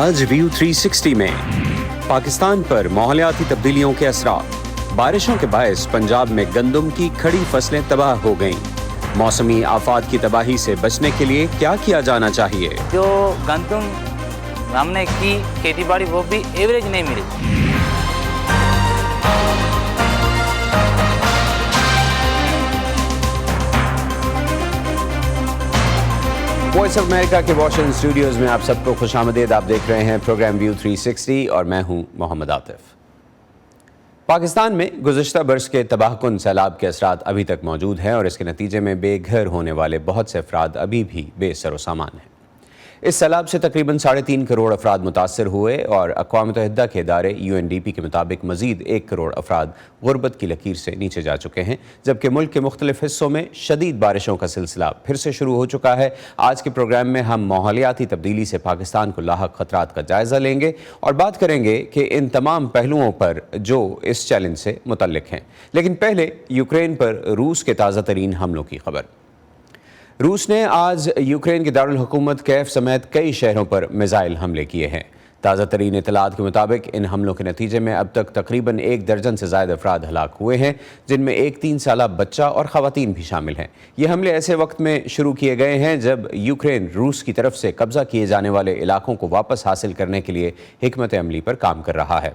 آج ویو 360 میں پاکستان پر ماحولیاتی تبدیلیوں کے اثرات، بارشوں کے باعث پنجاب میں گندم کی کھڑی فصلیں تباہ ہو گئیں، موسمی آفات کی تباہی سے بچنے کے لیے کیا کیا جانا چاہیے؟ جو گندم ہم نے کی کھیتی باڑی وہ بھی ایوریج نہیں ملی۔ وائس آف امریکہ کے واشنگٹن اسٹوڈیوز میں آپ سب کو خوش آمدید۔ آپ دیکھ رہے ہیں پروگرام ویو 360 اور میں ہوں محمد عاطف۔ پاکستان میں گزشتہ برس کے تباہ کن سیلاب کے اثرات ابھی تک موجود ہیں اور اس کے نتیجے میں بے گھر ہونے والے بہت سے افراد ابھی بھی بے سر و سامان ہیں۔ اس سیلاب سے تقریباً 3.5 کروڑ افراد متاثر ہوئے اور اقوام متحدہ کے ادارے UNDP کے مطابق مزید 1 کروڑ افراد غربت کی لکیر سے نیچے جا چکے ہیں، جبکہ ملک کے مختلف حصوں میں شدید بارشوں کا سلسلہ پھر سے شروع ہو چکا ہے۔ آج کے پروگرام میں ہم ماحولیاتی تبدیلی سے پاکستان کو لاحق خطرات کا جائزہ لیں گے اور بات کریں گے کہ ان تمام پہلوؤں پر جو اس چیلنج سے متعلق ہیں۔ لیکن پہلے یوکرین پر روس کے تازہ ترین حملوں کی خبر۔ روس نے آج یوکرین کے دارالحکومت کیف سمیت کئی شہروں پر میزائل حملے کیے ہیں۔ تازہ ترین اطلاعات کے مطابق ان حملوں کے نتیجے میں اب تک تقریباً 1 درجن سے زائد افراد ہلاک ہوئے ہیں، جن میں ایک 3 سالہ بچہ اور خواتین بھی شامل ہیں۔ یہ حملے ایسے وقت میں شروع کیے گئے ہیں جب یوکرین روس کی طرف سے قبضہ کیے جانے والے علاقوں کو واپس حاصل کرنے کے لیے حکمت عملی پر کام کر رہا ہے۔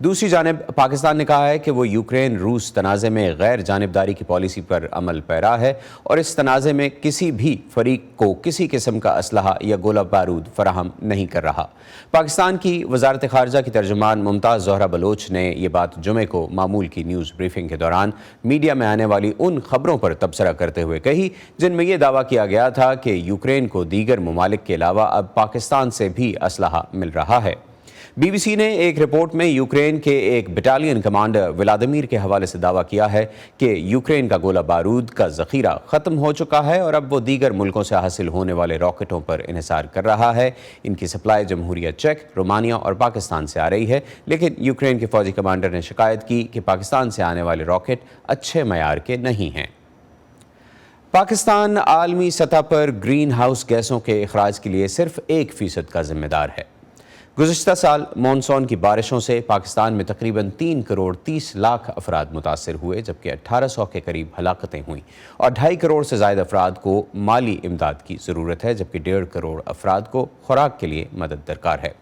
دوسری جانب پاکستان نے کہا ہے کہ وہ یوکرین روس تنازع میں غیر جانبداری کی پالیسی پر عمل پیرا ہے اور اس تنازع میں کسی بھی فریق کو کسی قسم کا اسلحہ یا گولہ بارود فراہم نہیں کر رہا۔ پاکستان کی وزارت خارجہ کی ترجمان ممتاز زہرہ بلوچ نے یہ بات جمعے کو معمول کی نیوز بریفنگ کے دوران میڈیا میں آنے والی ان خبروں پر تبصرہ کرتے ہوئے کہی جن میں یہ دعویٰ کیا گیا تھا کہ یوکرین کو دیگر ممالک کے علاوہ اب پاکستان سے بھی اسلحہ مل رہا ہے۔ BBC نے ایک رپورٹ میں یوکرین کے ایک بٹالین کمانڈر ولادیمیر کے حوالے سے دعویٰ کیا ہے کہ یوکرین کا گولہ بارود کا ذخیرہ ختم ہو چکا ہے اور اب وہ دیگر ملکوں سے حاصل ہونے والے راکٹوں پر انحصار کر رہا ہے۔ ان کی سپلائی جمہوریہ چیک، رومانیہ اور پاکستان سے آ رہی ہے، لیکن یوکرین کے فوجی کمانڈر نے شکایت کی کہ پاکستان سے آنے والے راکٹ اچھے معیار کے نہیں ہیں۔ پاکستان عالمی سطح پر گرین ہاؤس گیسوں کے اخراج کے لیے صرف 1% کا ذمہ دار ہے۔ گزشتہ سال مونسون کی بارشوں سے پاکستان میں تقریباً 3 کروڑ 30 لاکھ افراد متاثر ہوئے، جبکہ 1800 کے قریب ہلاکتیں ہوئیں اور 2.5 کروڑ سے زائد افراد کو مالی امداد کی ضرورت ہے، جبکہ 1.5 کروڑ افراد کو خوراک کے لیے مدد درکار ہے۔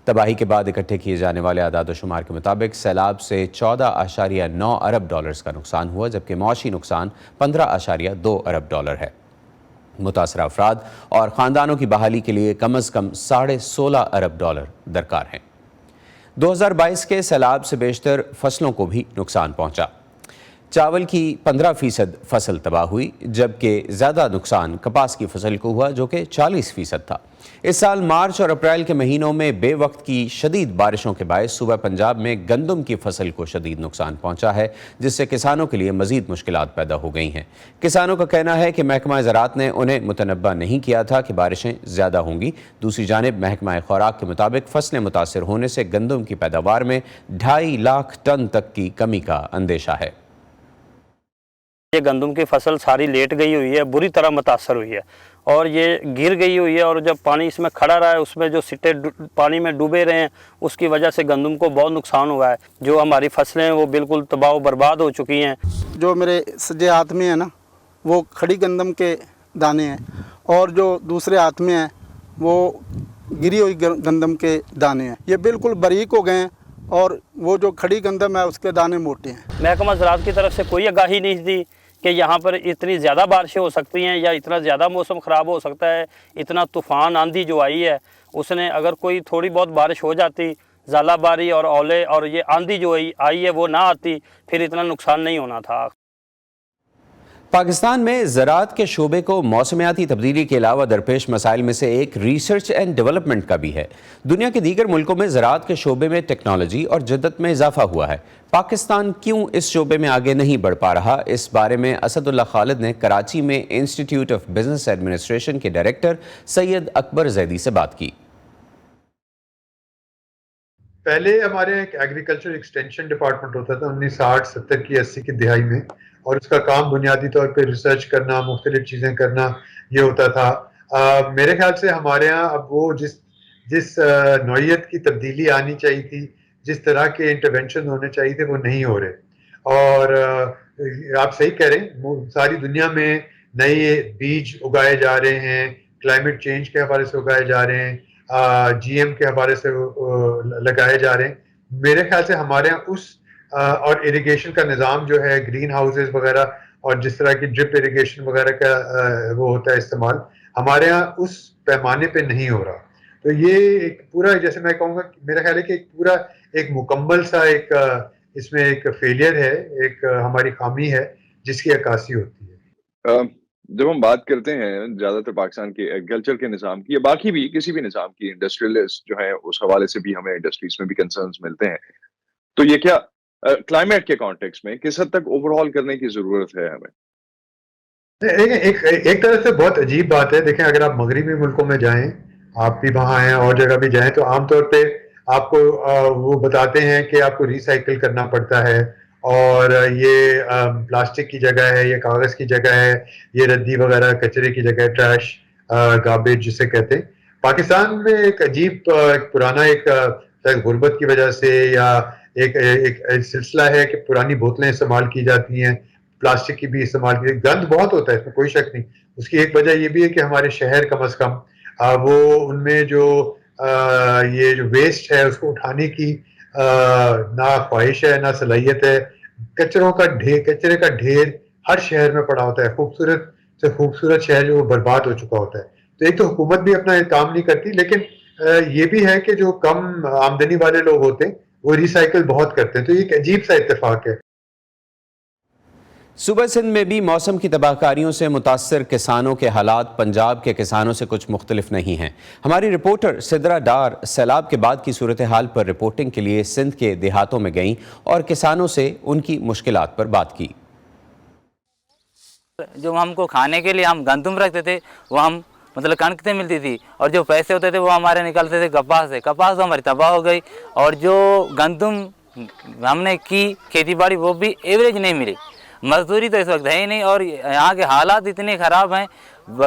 تباہی کے بعد اکٹھے کیے جانے والے اعداد و شمار کے مطابق سیلاب سے 14.9 ارب ڈالرز کا نقصان ہوا، جبکہ معاشی نقصان 15.2 ارب ڈالر ہے۔ متاثرہ افراد اور خاندانوں کی بحالی کے لیے کم از کم 16.5 ارب ڈالر درکار ہیں۔ 2022 کے سیلاب سے بیشتر فصلوں کو بھی نقصان پہنچا۔ چاول کی 15% فصل تباہ ہوئی، جبکہ زیادہ نقصان کپاس کی فصل کو ہوا جو کہ 40% تھا۔ اس سال مارچ اور اپریل کے مہینوں میں بے وقت کی شدید بارشوں کے باعث صوبہ پنجاب میں گندم کی فصل کو شدید نقصان پہنچا ہے، جس سے کسانوں کے لیے مزید مشکلات پیدا ہو گئی ہیں۔ کسانوں کا کہنا ہے کہ محکمہ زراعت نے انہیں متنبہ نہیں کیا تھا کہ بارشیں زیادہ ہوں گی۔ دوسری جانب محکمہ خوراک کے مطابق فصلیں متاثر ہونے سے گندم کی پیداوار میں 2.5 لاکھ ٹن تک کی کمی کا اندیشہ ہے۔ یہ گندم کی فصل ساری لیٹ گئی ہوئی ہے، بری طرح متاثر ہوئی ہے اور یہ گر گئی ہوئی ہے، اور جب پانی اس میں کھڑا رہا ہے اس میں جو سٹے پانی میں ڈوبے رہے ہیں اس کی وجہ سے گندم کو بہت نقصان ہوا ہے۔ جو ہماری فصلیں ہیں وہ بالکل تباہ و برباد ہو چکی ہیں۔ جو میرے سجے ہاتھ میں ہیں نا وہ کھڑی گندم کے دانے ہیں، اور جو دوسرے ہاتھ میں ہیں وہ گری ہوئی گندم کے دانے ہیں۔ یہ بالکل باریک ہو گئے ہیں اور وہ جو کھڑی گندم ہے اس کے دانے موٹے ہیں۔ محکمہ زراعت کی طرف سے کوئی آگاہی نہیں دی کہ یہاں پر اتنی زیادہ بارشیں ہو سکتی ہیں یا اتنا زیادہ موسم خراب ہو سکتا ہے۔ اتنا طوفان آندھی جو آئی ہے اس نے اگر کوئی تھوڑی بہت بارش ہو جاتی، ژالہ باری اور اولے اور یہ آندھی جو آئی ہے وہ نہ آتی، پھر اتنا نقصان نہیں ہونا تھا۔ پاکستان میں زراعت کے شعبے کو موسمیاتی تبدیلی کے علاوہ درپیش مسائل میں سے ایک ریسرچ اینڈ ڈیولپمنٹ کا بھی ہے۔ دنیا کے دیگر ملکوں میں زراعت کے شعبے میں ٹیکنالوجی اور جدت میں اضافہ ہوا ہے۔ پاکستان کیوں اس شعبے میں آگے نہیں بڑھ پا رہا؟ اس بارے میں اسد اللہ خالد نے کراچی میں انسٹیٹیوٹ آف بزنس ایڈمنسٹریشن کے ڈائریکٹر سید اکبر زیدی سے بات کی۔ پہلے ہمارے ایک ایگریکلچر ایکسٹینشن ڈپارٹمنٹ ہوتا تھا 1960 70 کی 80 کی دہائی میں، اور اس کا کام بنیادی طور پہ ریسرچ کرنا، مختلف چیزیں کرنا یہ ہوتا تھا۔ میرے خیال سے ہمارے ہاں اب وہ جس جس نوعیت کی تبدیلی آنی چاہیے تھی, جس طرح کے انٹرونشن ہونے چاہیے تھے, وہ نہیں ہو رہے. اور آپ صحیح کہہ رہے ہیں, ساری دنیا میں نئے بیج اگائے جا رہے ہیں, کلائمیٹ چینج کے حوالے سے اگائے جا رہے ہیں, جی ایم کے حوالے سے لگائے جا رہے ہیں. میرے خیال سے ہمارے یہاں اس اور اریگیشن کا نظام جو ہے, گرین ہاؤسز وغیرہ اور جس طرح کی ڈرپ اریگیشن وغیرہ کا وہ ہوتا ہے استعمال, ہمارے یہاں اس پیمانے پہ نہیں ہو رہا. تو یہ ایک پورا, جیسے میں کہوں گا, میرا خیال ہے کہ ایک پورا ایک مکمل سا ایک اس میں ایک فیلئر ہے, ایک ہماری خامی ہے جس کی عکاسی ہوتی ہے. جب ہم بات کرتے ہیں زیادہ تر پاکستان کے ایگریکلچر کے نظام کی یا باقی بھی کسی بھی نظام کی, انڈسٹریلسٹ جو ہیں اس حوالے سے بھی ہمیں انڈسٹریز میں بھی کنسرنز ملتے ہیں, تو یہ کیا کلائمیٹ کے کانٹیکس میں کس حد تک اوور ہال کرنے کی ضرورت ہے ہمیں؟ ایک طرح سے بہت عجیب بات ہے. دیکھیں, اگر آپ مغربی ملکوں میں جائیں, آپ بھی وہاں ہیں اور جگہ بھی جائیں, تو عام طور پہ آپ کو وہ بتاتے ہیں کہ آپ کو ریسائیکل کرنا پڑتا ہے, اور یہ پلاسٹک کی جگہ ہے, یہ کاغذ کی جگہ ہے, یہ ردی وغیرہ کچرے کی جگہ ہے, ٹریش گاربیج جسے کہتے ہیں. پاکستان میں ایک عجیب پرانا ایک غربت کی وجہ سے یا ایک سلسلہ ہے کہ پرانی بوتلیں استعمال کی جاتی ہیں, پلاسٹک کی بھی استعمال کی, گند بہت ہوتا ہے, اس میں کوئی شک نہیں. اس کی ایک وجہ یہ بھی ہے کہ ہمارے شہر کم از کم وہ ان میں جو یہ جو ویسٹ ہے اس کو اٹھانے کی نہ خواہش ہے نہ صلاحیت ہے. کچرے کا ڈھیر ہر شہر میں پڑا ہوتا ہے, خوبصورت سے خوبصورت شہر جو وہ برباد ہو چکا ہوتا ہے. تو ایک تو حکومت بھی اپنا کام نہیں کرتی, لیکن یہ بھی ہے کہ جو کم آمدنی والے لوگ ہوتے ہیں وہ ریسائیکل بہت کرتے ہیں. تو یہ ایک عجیب سا اتفاق ہے. صوبہ سندھ میں بھی موسم کی تباہ کاریوں سے متاثر کسانوں کے حالات پنجاب کے کسانوں سے کچھ مختلف نہیں ہیں. ہماری رپورٹر سدرا ڈار سیلاب کے بعد کی صورتحال پر رپورٹنگ کے لیے سندھ کے دیہاتوں میں گئیں اور کسانوں سے ان کی مشکلات پر بات کی. جو ہم کو کھانے کے لیے ہم گندم رکھتے تھے, وہ ہم مطلب کنک سے ملتی تھی, اور جو پیسے ہوتے تھے وہ ہمارے نکلتے تھے کپاس سے. کپاس تو ہماری تباہ ہو گئی, اور جو گندم ہم نے کی کھیتی باڑی وہ بھی ایوریج نہیں ملی. مزدوری تو اس وقت ہے ہی نہیں, اور یہاں کے حالات اتنے خراب ہیں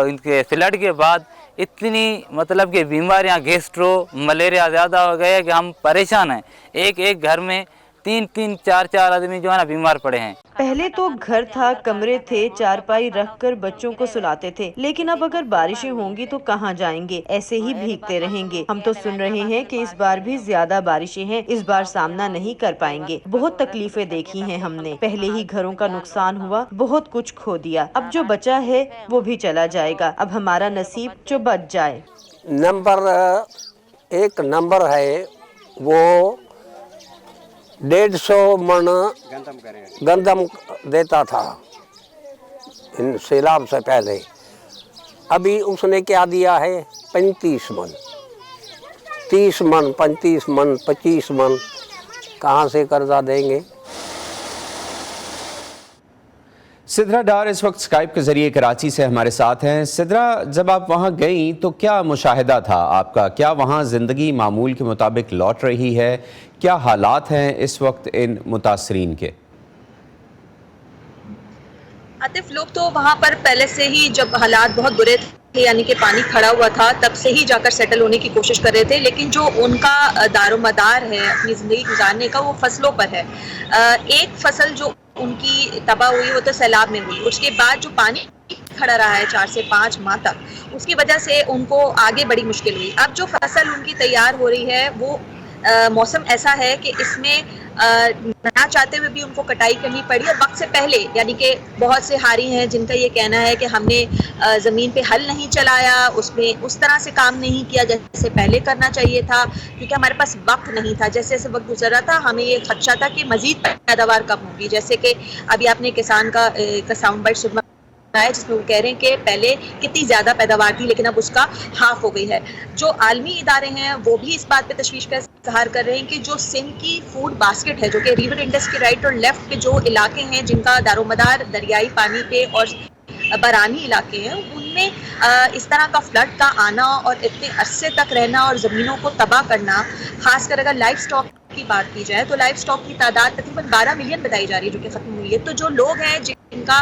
ان کے فلڈ کے بعد, اتنی مطلب کہ بیماریاں گیسٹرو ملیریا زیادہ ہو گئے کہ ہم پریشان ہیں. ایک گھر میں 3-4 آدمی جو ہے نا بیمار پڑے ہیں. پہلے تو گھر تھا, کمرے تھے, چارپائی رکھ کر بچوں کو سلاتے تھے, لیکن اب اگر بارشیں ہوں گی تو کہاں جائیں گے, ایسے ہی بھیگتے رہیں گے. ہم تو سن رہے ہیں کہ اس بار بھی زیادہ بارشیں ہیں, اس بار سامنا نہیں کر پائیں گے. بہت تکلیفیں دیکھی ہیں ہم نے, پہلے ہی گھروں کا نقصان ہوا, بہت کچھ کھو دیا, اب جو بچا ہے وہ بھی چلا جائے گا. اب ہمارا نصیب جو بچ جائے. ایک نمبر ہے وہ 150 من گندم دیتا تھا ان سیلاب سے پہلے. ابھی اس نے کیا دیا ہے 35 من, 30 من, 35 من, 25 من, کہاں سے قرضہ دیں گے. سدرا ڈار اس وقت اسکائپ کے ذریعے کراچی سے ہمارے ساتھ ہیں. سدرا, جب آپ وہاں گئیں تو کیا مشاہدہ تھا آپ کا؟ کیا وہاں زندگی معمول کے مطابق لوٹ رہی ہے؟ کیا حالات ہیں اس وقت ان متاثرین کے؟ عاطف, لوگ تو وہاں پر پہلے سے ہی جب حالات بہت برے تھے, یعنی کہ پانی کھڑا ہوا تھا, تب سے ہی جا کر سیٹل ہونے کی کوشش کر رہے تھے. لیکن جو ان کا دار و مدار ہے اپنی زندگی گزارنے کا, وہ فصلوں پر ہے. ایک فصل جو ان کی تباہ ہوئی وہ تو سیلاب میں ہوئی, اس کے بعد جو پانی کھڑا رہا ہے 4 سے 5 ماہ تک, اس کی وجہ سے ان کو آگے بڑی مشکل ہوئی. اب جو فصل ان کی تیار ہو رہی ہے وہ موسم ایسا ہے کہ اس میں نہ چاہتے ہوئے بھی ان کو کٹائی کرنی پڑی, اور وقت سے پہلے. یعنی کہ بہت سے ہاری ہیں جن کا یہ کہنا ہے کہ ہم نے زمین پہ ہل نہیں چلایا, اس میں اس طرح سے کام نہیں کیا جیسے پہلے کرنا چاہیے تھا, کیونکہ ہمارے پاس وقت نہیں تھا. جیسے جیسے وقت گزر رہا تھا ہمیں یہ خدشہ تھا کہ مزید پیداوار کم ہوگی. جیسے کہ ابھی آپ نے کسان کا ساؤنڈ بائٹ سنا ہے جس میں وہ کہہ رہے ہیں کہ پہلے کتنی زیادہ پیداوار تھی لیکن اب اس کا ہاف ہو گئی ہے. جو عالمی ادارے ہیں وہ بھی اس بات پہ تشویش کا اظہار کر رہے ہیں کہ جو سندھ کی فوڈ باسکٹ ہے, جو کہ ریور انڈس کے رائٹ اور لیفٹ کے جو علاقے ہیں جن کا دار و مدار دریائی پانی پہ اور برانی علاقے ہیں, ان میں اس طرح کا فلڈ کا آنا اور اتنے عرصے تک رہنا اور زمینوں کو تباہ کرنا, خاص کر اگر لائف سٹاک کی بات کی جائے تو لائف سٹاک کی تعداد تقریباً 12 ملین بتائی جا رہی ہے جو کہ ختم ہوئی ہے. تو جو لوگ ہیں جن کا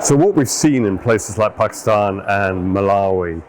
So what we've seen in places like Pakistan and Malawi,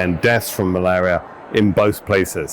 and deaths from malaria in both places.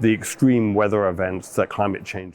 the extreme weather events that climate change.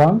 1।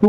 2,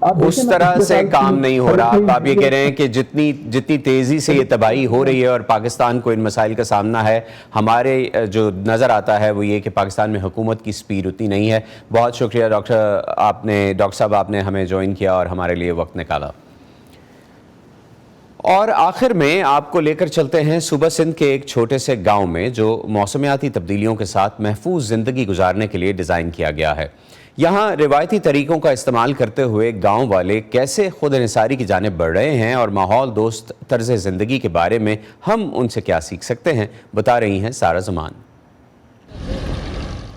اس طرح سے کام نہیں ہو رہا. آپ یہ کہہ رہے ہیں کہ جتنی تیزی سے یہ تباہی ہو رہی ہے اور پاکستان کو ان مسائل کا سامنا ہے, ہمارے جو نظر آتا ہے وہ یہ کہ پاکستان میں حکومت کی سپیڈ اتنی نہیں ہے. بہت شکریہ ڈاکٹر صاحب, آپ نے ہمیں جوائن کیا اور ہمارے لیے وقت نکالا. اور آخر میں آپ کو لے کر چلتے ہیں صوبہ سندھ کے ایک چھوٹے سے گاؤں میں جو موسمیاتی تبدیلیوں کے ساتھ محفوظ زندگی گزارنے کے لیے ڈیزائن کیا گیا ہے. یہاں روایتی طریقوں کا استعمال کرتے ہوئے گاؤں والے کیسے خود انحصاری کی جانب بڑھ رہے ہیں اور ماحول دوست طرز زندگی کے بارے میں ہم ان سے کیا سیکھ سکتے ہیں, بتا رہی ہیں سارہ زمان.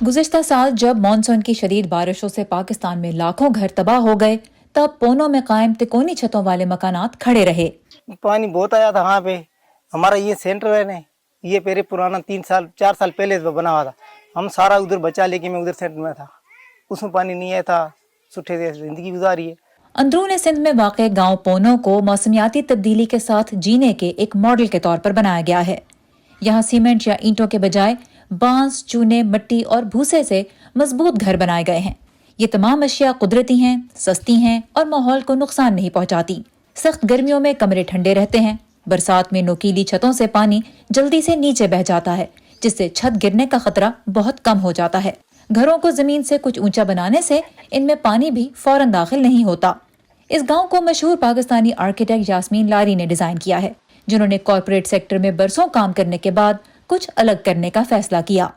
گزشتہ سال جب مانسون کی شدید بارشوں سے پاکستان میں لاکھوں گھر تباہ ہو گئے, تب پونوں میں قائم تکونی چھتوں والے مکانات کھڑے رہے. پانی بہت آیا تھا وہاں پہ. ہمارا یہ سینٹر ہے نا, یہ پہلے پرانا 4 سال پہلے بنا ہوا تھا. ہم سارا ادھر بچا لے کے میں ادھر سینٹر میں تھا, اس میں پانی نہیں آیا تھا, سٹھے سے زندگی گزاری ہے. اندرون سندھ میں واقع گاؤں پونوں کو موسمیاتی تبدیلی کے ساتھ جینے کے ایک ماڈل کے طور پر بنایا گیا ہے. یہاں سیمنٹ یا اینٹوں کے بجائے بانس, چونے, مٹی اور بھوسے سے مضبوط گھر بنائے گئے ہیں. یہ تمام اشیاء قدرتی ہیں, سستی ہیں اور ماحول کو نقصان نہیں پہنچاتی. سخت گرمیوں میں کمرے ٹھنڈے رہتے ہیں. برسات میں نوکیلی چھتوں سے پانی جلدی سے نیچے بہہ جاتا ہے, جس سے چھت گرنے کا خطرہ بہت کم ہو جاتا ہے. گھروں کو زمین سے کچھ اونچا بنانے سے ان میں پانی بھی فوراً داخل نہیں ہوتا. اس گاؤں کو مشہور پاکستانی آرکیٹیکٹ یاسمین لاری نے ڈیزائن کیا ہے, جنہوں نے کارپوریٹ سیکٹر میں برسوں کام کرنے کے بعد کچھ الگ کرنے کا فیصلہ کیا.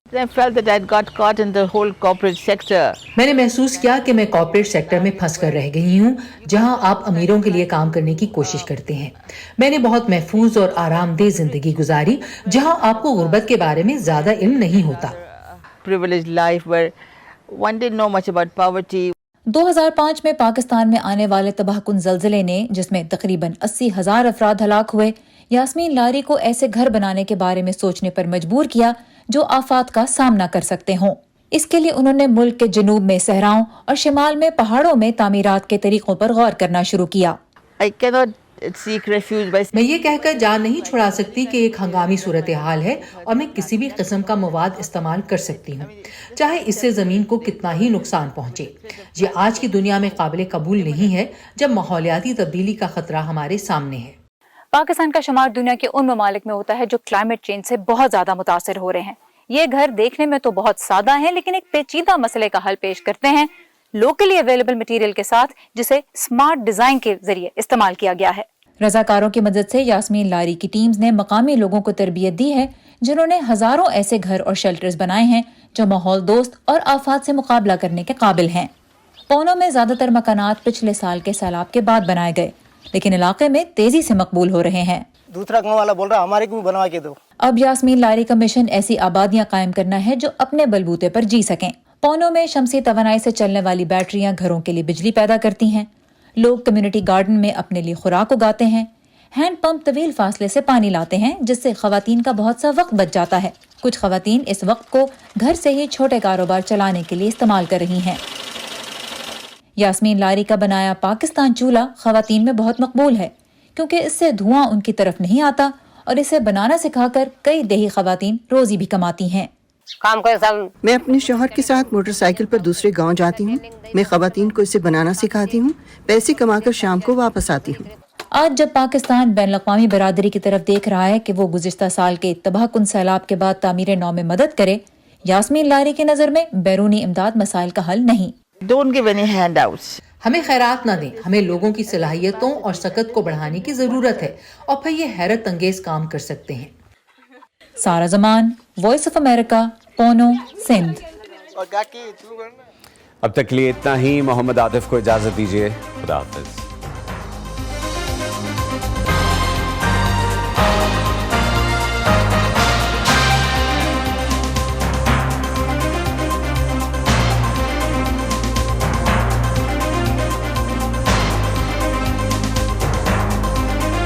میں نے محسوس کیا کہ میں کارپوریٹ سیکٹر میں پھنس کر رہ گئی ہوں, جہاں آپ امیروں کے لیے کام کرنے کی کوشش کرتے ہیں. میں نے بہت محفوظ اور آرام دہ زندگی گزاری, جہاں آپ کو غربت کے بارے میں زیادہ علم نہیں ہوتا. 2005 میں پاکستان میں آنے والے تباہ کن زلزلے نے, جس میں تقریباً 80,000 افراد ہلاک ہوئے, یاسمین لاری کو ایسے گھر بنانے کے بارے میں سوچنے پر مجبور کیا جو آفات کا سامنا کر سکتے ہوں. اس کے لیے انہوں نے ملک کے جنوب میں صحراؤں اور شمال میں پہاڑوں میں تعمیرات کے طریقوں پر غور کرنا شروع کیا. میں یہ کہہ کر جان نہیں چھڑا سکتی کہ ایک ہنگامی صورتحال ہے اور میں کسی بھی قسم کا مواد استعمال کر سکتی ہوں, چاہے اس سے زمین کو کتنا ہی نقصان پہنچے. یہ آج کی دنیا میں قابل قبول نہیں ہے جب ماحولیاتی تبدیلی کا خطرہ ہمارے سامنے ہے. پاکستان کا شمار دنیا کے ان ممالک میں ہوتا ہے جو کلائمیٹ چینج سے بہت زیادہ متاثر ہو رہے ہیں. یہ گھر دیکھنے میں تو بہت سادہ ہیں, لیکن ایک پیچیدہ مسئلے کا حل پیش کرتے ہیں لوکلی اویلیبل مٹیریل کے ساتھ, جسے سمارٹ ڈیزائن کے ذریعے استعمال کیا گیا ہے. رضاکاروں کی مدد سے یاسمین لاری کی ٹیمز نے مقامی لوگوں کو تربیت دی ہے, جنہوں نے ہزاروں ایسے گھر اور شیلٹرز بنائے ہیں جو ماحول دوست اور آفات سے مقابلہ کرنے کے قابل ہیں. پونوں میں زیادہ تر مکانات پچھلے سال کے سیلاب کے بعد بنائے گئے, لیکن علاقے میں تیزی سے مقبول ہو رہے ہیں. دوسرا گاؤں والا بول رہا ہمارے کو بھی بنوا کے دو. اب یاسمین لاری کا مشن ایسی آبادیاں قائم کرنا ہے جو اپنے بلبوتے پر جی سکیں. پونوں میں شمسی توانائی سے چلنے والی بیٹریاں گھروں کے لیے بجلی پیدا کرتی ہیں. لوگ کمیونٹی گارڈن میں اپنے لیے خوراک اگاتے ہیں. ہینڈ پمپ طویل فاصلے سے پانی لاتے ہیں, جس سے خواتین کا بہت سا وقت بچ جاتا ہے. کچھ خواتین اس وقت کو گھر سے ہی چھوٹے کاروبار چلانے کے لیے استعمال کر رہی ہیں. یاسمین لاری کا بنایا پاکستان چولہا خواتین میں بہت مقبول ہے, کیونکہ اس سے دھواں ان کی طرف نہیں آتا اور اسے بنانا سکھا کر کئی دیہی خواتین روزی بھی کماتی ہیں. میں اپنے شوہر کے ساتھ موٹر سائیکل پر دوسرے گاؤں جاتی ہوں. میں خواتین کو اسے بنانا سکھاتی ہوں, پیسے کما کر شام کو واپس آتی ہوں. آج جب پاکستان بین الاقوامی برادری کی طرف دیکھ رہا ہے کہ وہ گزشتہ سال کے تباہ کن سیلاب کے بعد تعمیر نو میں مدد کرے, یاسمین لاری کی نظر میں بیرونی امداد مسائل کا حل نہیں. ہمیں خیرات نہ دیں, ہمیں لوگوں کی صلاحیتوں اور سکت کو بڑھانے کی ضرورت ہے, اور پھر یہ حیرت انگیز کام کر سکتے ہیں. Sara Zaman, Voice of America, پونو, سندھ. اب تک لیے اتنا ہی. محمد عاطف کو اجازت دیجیے. خدا حافظ.